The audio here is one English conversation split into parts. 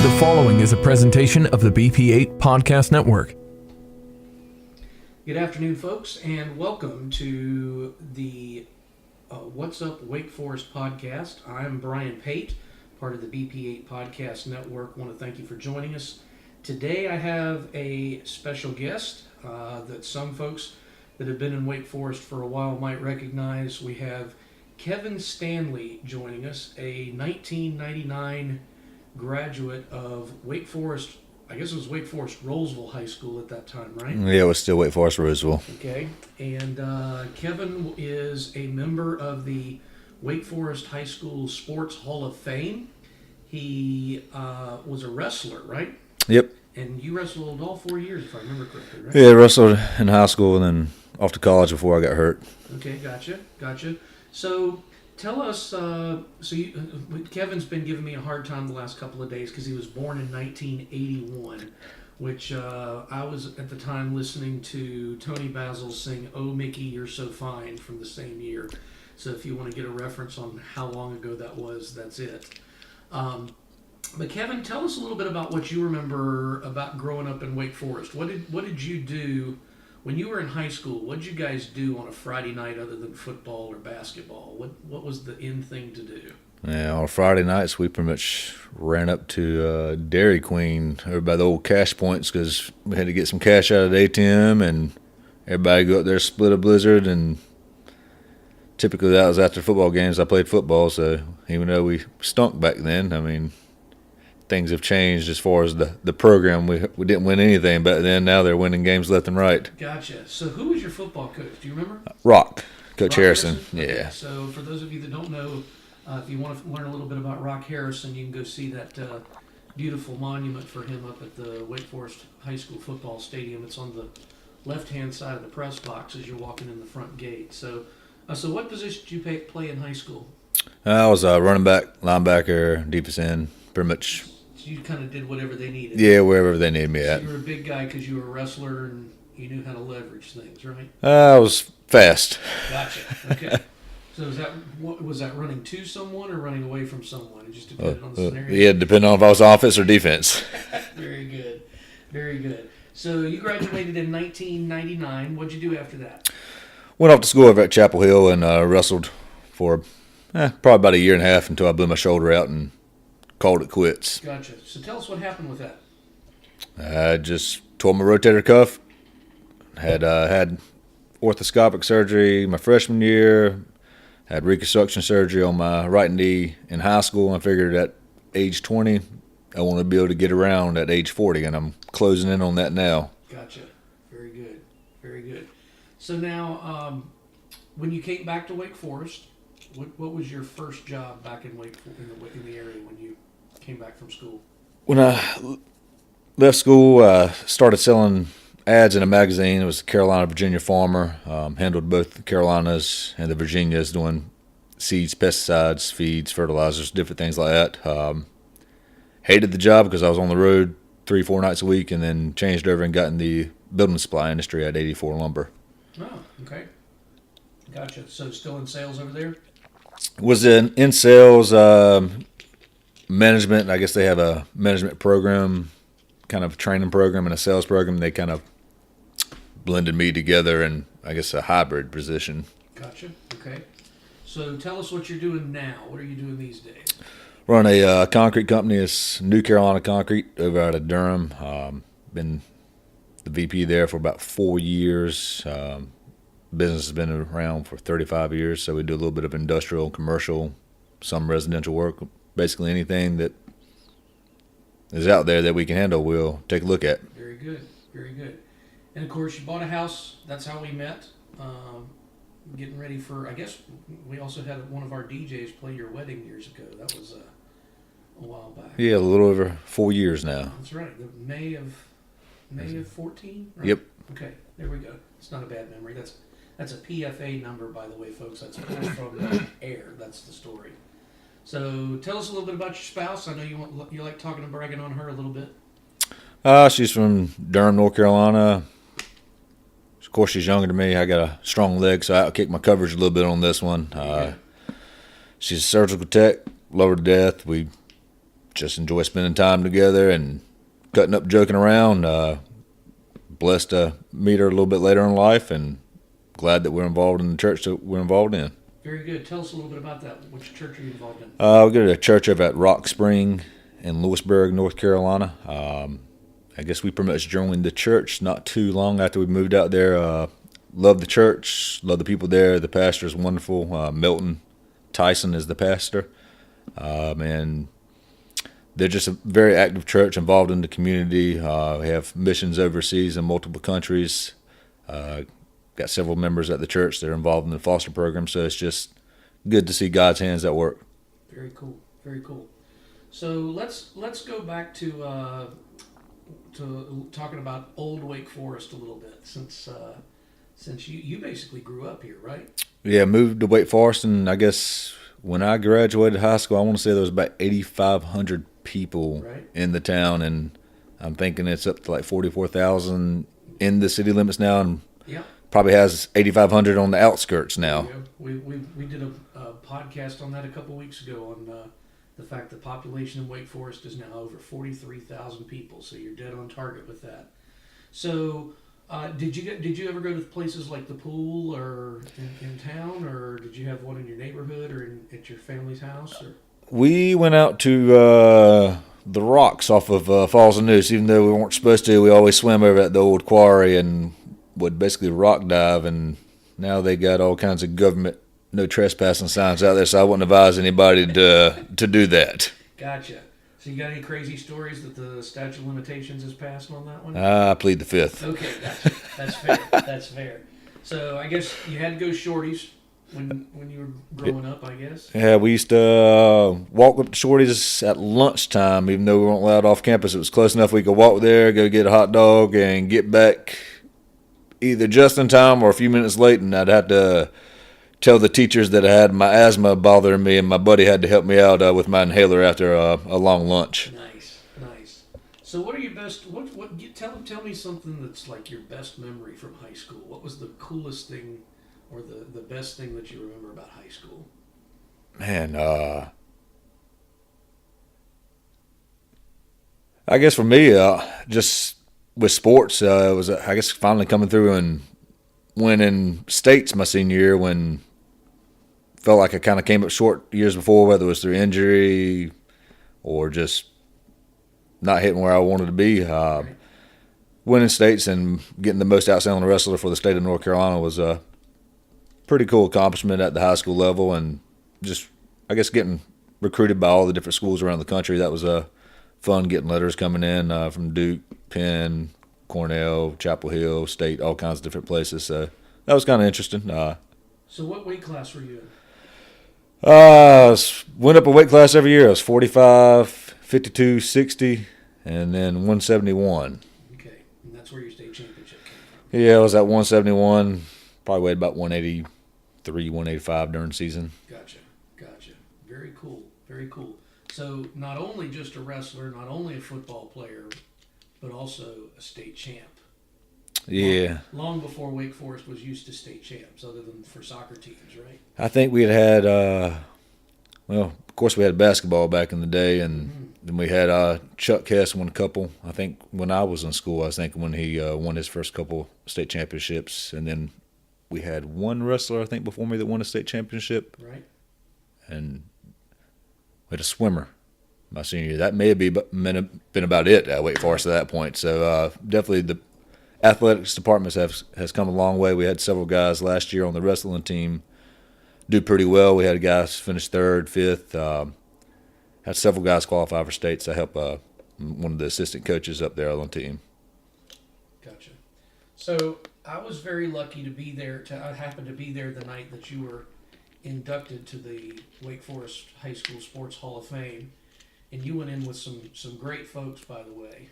The following is a presentation of the BP8 Podcast Network. Good afternoon, folks, and welcome to the What's Up Wake Forest podcast. I'm Brian Pate, part of the BP8 Podcast Network. I want to thank you for joining us. Today I have a special guest that some folks that have been in Wake Forest for a while might recognize. We have Kevin Stanley joining us, a 1999 graduate of Wake Forest. I guess it was Wake Forest Roseville High School at that time, right? Yeah, it was still Wake Forest Roseville. Okay, and Kevin is a member of the Wake Forest High School Sports Hall of Fame. He was a wrestler, right? Yep. And you wrestled all 4 years, if I remember correctly, right? Yeah, wrestled in high school and then off to college before I got hurt. Okay, gotcha. So tell us, Kevin's been giving me a hard time the last couple of days because he was born in 1981, which I was at the time listening to Tony Basil sing "Oh Mickey, You're So Fine" from the same year. So if you want to get a reference on how long ago that was, that's it. But Kevin, tell us a little bit about what you remember about growing up in Wake Forest. What did you do when you were in high school? What did you guys do on a Friday night other than football or basketball? What was the in thing to do? Yeah, on Friday nights we pretty much ran up to Dairy Queen over by the old cash points because we had to get some cash out of the ATM, and everybody go up there, split a blizzard, and typically that was after football games. I played football, so even though we stunk back then, I mean, things have changed as far as the program. We didn't win anything back then. Now they're winning games left and right. Gotcha. So who was your football coach? Do you remember? Coach Harrison. Yeah. Okay. So for those of you that don't know, if you want to learn a little bit about Rock Harrison, you can go see that beautiful monument for him up at the Wake Forest High School football stadium. It's on the left-hand side of the press box as you're walking in the front gate. So what position did you play in high school? I was a running back, linebacker, defensive end, pretty much. So you kind of did whatever they needed. Yeah, wherever they needed me at. So you were a big guy because you were a wrestler and you knew how to leverage things, right? I was fast. Gotcha. Okay. So was that running to someone or running away from someone? It just depended on the scenario? Yeah, depending on if I was offense or defense. Very good. Very good. So you graduated in 1999. What'd you do after that? Went off to school over at Chapel Hill and wrestled for probably about a year and a half until I blew my shoulder out and called it quits. Gotcha. So tell us what happened with that. I just tore my rotator cuff. Had orthoscopic surgery my freshman year. Had reconstruction surgery on my right knee in high school. I figured at age 20, I wanted to be able to get around at age 40, and I'm closing in on that now. Gotcha. Very good. Very good. So now, when you came back to Wake Forest, what was your first job back in in the area when you came back from school? When I left school, I started selling ads in a magazine. It was the Carolina Virginia Farmer. Handled both the Carolinas and the Virginias, doing seeds, pesticides, feeds, fertilizers, different things like that. Hated the job because I was on the road 3-4 nights a week, and then changed over and got in the building supply industry at 84 Lumber. Oh, okay. Gotcha. So still in sales over there? Was in sales, management. I guess they have a management program, kind of training program and a sales program. They kind of blended me together in, I guess, a hybrid position. Gotcha. Okay. So tell us what you're doing now. What are you doing these days? Run a concrete company. It's New Carolina Concrete over out of Durham. Been the VP there for about 4 years. Business has been around for 35 years, so we do a little bit of industrial, commercial, some residential work. Basically anything that is out there that we can handle, we'll take a look at. Very good, very good. And of course, you bought a house. That's how we met. Getting ready for, I guess, we also had one of our DJs play your wedding years ago. That was a while back. Yeah, a little over 4 years now. That's right. May of 14, right? Yep. Okay, there we go. It's not a bad memory. That's a PFA number, by the way, folks. That's pulled from the air. That's the story. So tell us a little bit about your spouse. I know you like talking and bragging on her a little bit. She's from Durham, North Carolina. Of course, she's younger than me. I got a strong leg, so I outkick my coverage a little bit on this one. She's a surgical tech, love her to death. We just enjoy spending time together and cutting up, joking around. Blessed to meet her a little bit later in life, and glad that we're involved in the church that we're involved in. Very good. Tell us a little bit about that. Which church are you involved in? We go to a church over at Rock Spring in Lewisburg, North Carolina. I guess we pretty much joined the church not too long after we moved out there. Love the church, love the people there. The pastor is wonderful. Milton Tyson is the pastor. And they're just a very active church involved in the community. We have missions overseas in multiple countries. Got several members at the church that are involved in the foster program, so it's just good to see God's hands at work. Very cool. Very cool. So let's go back to talking about old Wake Forest a little bit, since you basically grew up here, right? Yeah, moved to Wake Forest, and I guess when I graduated high school, I want to say there was about 8,500 people in the town, and I'm thinking it's up to like 44,000 in the city limits now, and probably has 8,500 on the outskirts now. We did a podcast on that a couple weeks ago on the fact that population in Wake Forest is now over 43,000 people. So you're dead on target with that. So did you ever go to places like the pool or in town, or did you have one in your neighborhood or at your family's house? Or? We went out to the rocks off of Falls and Noose. Even though we weren't supposed to, we always swam over at the old quarry and would basically rock dive, and now they got all kinds of government no trespassing signs out there, so I wouldn't advise anybody to do that. Gotcha. So you got any crazy stories that the statute of limitations has passed on that one? I plead the fifth. Okay, gotcha. That's fair. That's fair. So I guess you had to go shorties when you were growing up, I guess? Yeah, we used to walk up to Shorty's at lunchtime, even though we weren't allowed off campus. It was close enough we could walk there, go get a hot dog, and get back either just in time or a few minutes late, and I'd have to tell the teachers that I had my asthma bothering me, and my buddy had to help me out with my inhaler after a long lunch. Nice. So what are your best, tell me something that's like your best memory from high school. What was the coolest thing or the best thing that you remember about high school? Man, I guess for me, just with sports, it was, I guess, finally coming through and winning states my senior year, when felt like I kind of came up short years before, whether it was through injury or just not hitting where I wanted to be. Winning states and getting the most outstanding wrestler for the state of North Carolina was a pretty cool accomplishment at the high school level, and just, I guess, getting recruited by all the different schools around the country. That was fun, getting letters coming in from Duke, Penn, Cornell, Chapel Hill, State, all kinds of different places. So that was kind of interesting. So what weight class were you in? Went up a weight class every year. I was 45, 52, 60, and then 171. Okay, and that's where your state championship came from. Yeah, I was at 171. Probably weighed about 183, 185 during the season. Gotcha. Very cool. So not only just a wrestler, not only a football player, but also a state champ. Yeah. Long before Wake Forest was used to state champs, other than for soccer teams, right? I think we had well, of course we had basketball back in the day, and then we had Chuck Hess won a couple. I think when I was in school, I think when he won his first couple state championships, and then we had one wrestler, I think, before me that won a state championship. Right. And we had a swimmer my senior year. That may have been about it at Wake Forest at that point. So definitely the athletics department has come a long way. We had several guys last year on the wrestling team do pretty well. We had guys finish third, fifth. Had several guys qualify for states. I helped one of the assistant coaches up there on the team. Gotcha. So I was very lucky to be there. I happened to be there the night that you were inducted to the Wake Forest High School Sports Hall of Fame, and you went in with some great folks, by the way.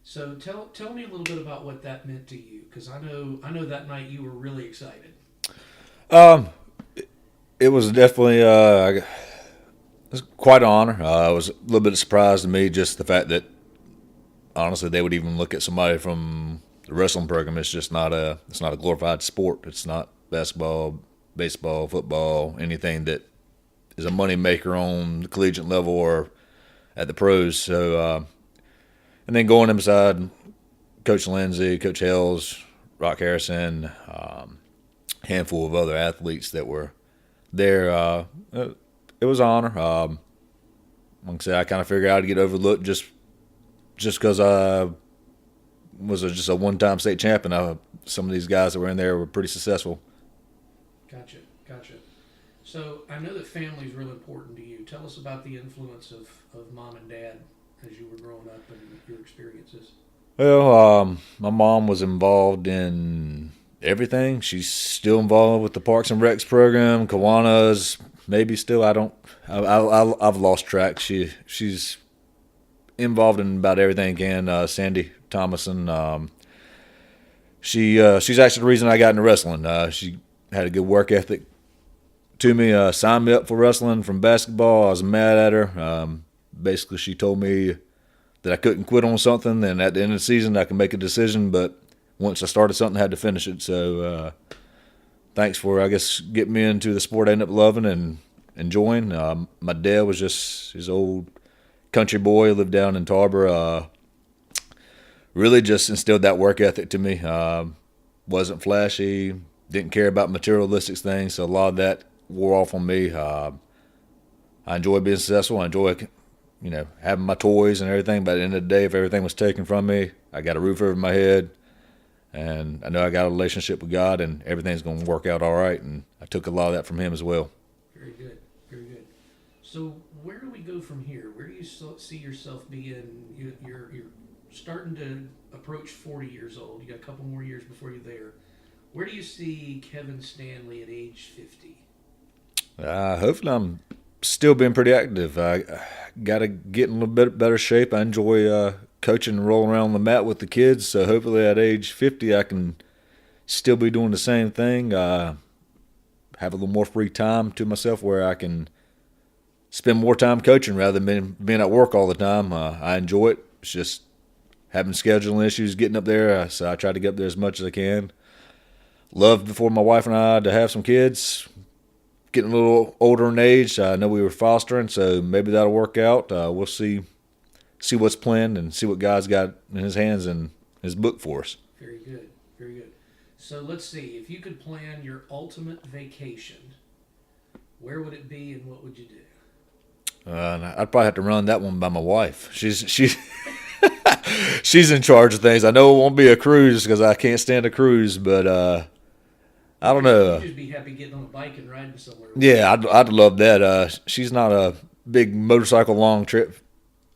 So tell me a little bit about what that meant to you, because I know that night you were really excited. It was definitely it was quite an honor. It was a little bit of surprise to me, just the fact that honestly they would even look at somebody from the wrestling program. It's just not a glorified sport. It's not basketball, baseball, football, anything that is a money maker on the collegiate level or at the pros. So, and then going inside Coach Lindsay, Coach Hills, Rock Harrison, handful of other athletes that were there. It was an honor. Like I said, I kind of figured I'd get overlooked just because I was just a one-time state champion. Some of these guys that were in there were pretty successful. Gotcha. So I know that family is real important to you. Tell us about the influence of mom and dad as you were growing up and your experiences. Well, my mom was involved in everything. She's still involved with the Parks and Recs program, Kiwanis, maybe still. I've lost track. She's involved in about everything again. Sandy Thomason. She's actually the reason I got into wrestling. She had a good work ethic to me. Signed me up for wrestling from basketball. I was mad at her. Basically, she told me that I couldn't quit on something, and at the end of the season, I can make a decision. But once I started something, I had to finish it. So thanks for, I guess, getting me into the sport I ended up loving and enjoying. My dad was just his old country boy, lived down in Tarboro. Really just instilled that work ethic to me. Wasn't flashy, didn't care about materialistic things, so a lot of that wore off on me. I enjoy being successful. I enjoy, having my toys and everything. But at the end of the day, if everything was taken from me, I got a roof over my head, and I know I got a relationship with God, and everything's going to work out all right. And I took a lot of that from Him as well. Very good. So where do we go from here? Where do you see yourself being? You're starting to approach 40 years old. You got a couple more years before you're there. Where do you see Kevin Stanley at age 50? Hopefully I'm still being pretty active. I got to get in a little bit better shape. I enjoy coaching and rolling around the mat with the kids, so hopefully at age 50 I can still be doing the same thing. Have a little more free time to myself where I can spend more time coaching rather than being at work all the time. I enjoy it. It's just having scheduling issues getting up there, so I try to get up there as much as I can. Love before my wife and I to have some kids. Getting a little older in age. I know we were fostering, so maybe that'll work out. We'll see what's planned and see what God's got in His hands and His book for us. Very good. So let's see. If you could plan your ultimate vacation, where would it be and what would you do? I'd probably have to run that one by my wife. She's she's in charge of things. I know it won't be a cruise because I can't stand a cruise, but I don't know. You'd just be happy getting on a bike and riding somewhere. Yeah, I'd love that. She's not a big motorcycle long trip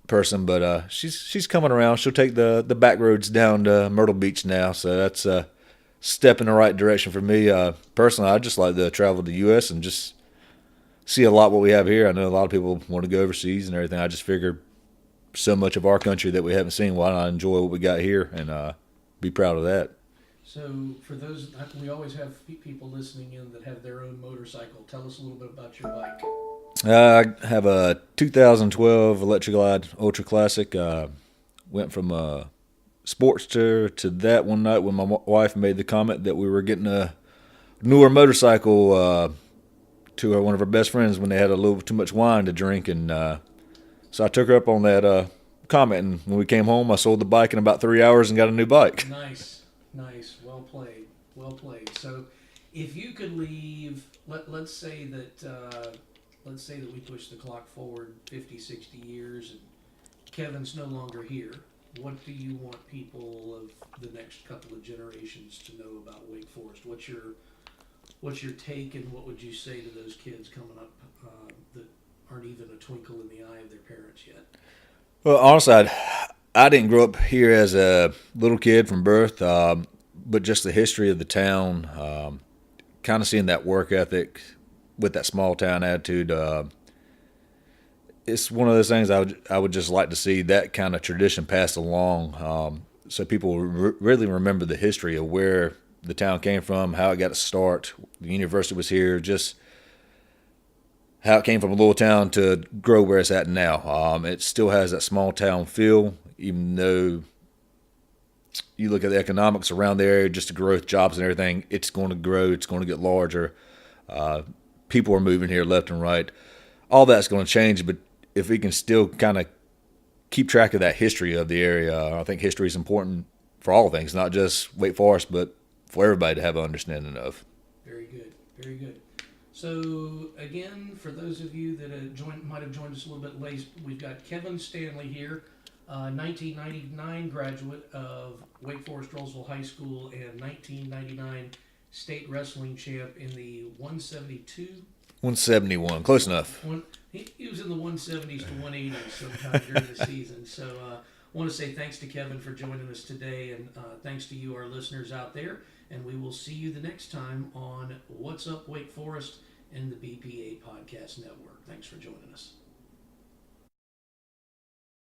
person, but she's coming around. She'll take the back roads down to Myrtle Beach now, so that's a step in the right direction for me. Personally, I'd just like to travel to the U.S. and just see a lot what we have here. I know a lot of people want to go overseas and everything. I just figured so much of our country that we haven't seen, why not enjoy what we got here and be proud of that. So for those, we always have people listening in that have their own motorcycle. Tell us a little bit about your bike. I have a 2012 Electra Glide Ultra Classic. Went from a Sportster to that one night when my wife made the comment that we were getting a newer motorcycle to one of her best friends when they had a little too much wine to drink. And so I took her up on that comment. And when we came home, I sold the bike in about 3 hours and got a new bike. Nice. Well played. So, if you could leave, let's say that we push the clock forward 50, 60 years, and Kevin's no longer here. What do you want people of the next couple of generations to know about Wake Forest? What's your take, and what would you say to those kids coming up that aren't even a twinkle in the eye of their parents yet? Well, honestly, I didn't grow up here as a little kid from birth, but just the history of the town, kind of seeing that work ethic with that small town attitude, it's one of those things I would just like to see that kind of tradition passed along, so people really remember the history of where the town came from, how it got its start, the university was here, just how it came from a little town to grow where it's at now. It still has that small town feel, even though you look at the economics around the area, just the growth, jobs and everything, it's going to grow, it's going to get larger. People are moving here left and right. All that's going to change, but if we can still kind of keep track of that history of the area. I think history is important for all things, not just Wake Forest, but for everybody to have an understanding of. Very good. Very good. So, again, for those of you that might have joined us a little bit late, we've got Kevin Stanley here, 1999 graduate of Wake Forest Rollsville High School and 1999 state wrestling champ in the 172. 171, close enough. He was in the 170s to 180s sometime during the season. So I want to say thanks to Kevin for joining us today, and thanks to you, our listeners out there. And we will see you the next time on What's Up Wake Forest and the BPA Podcast Network. Thanks for joining us.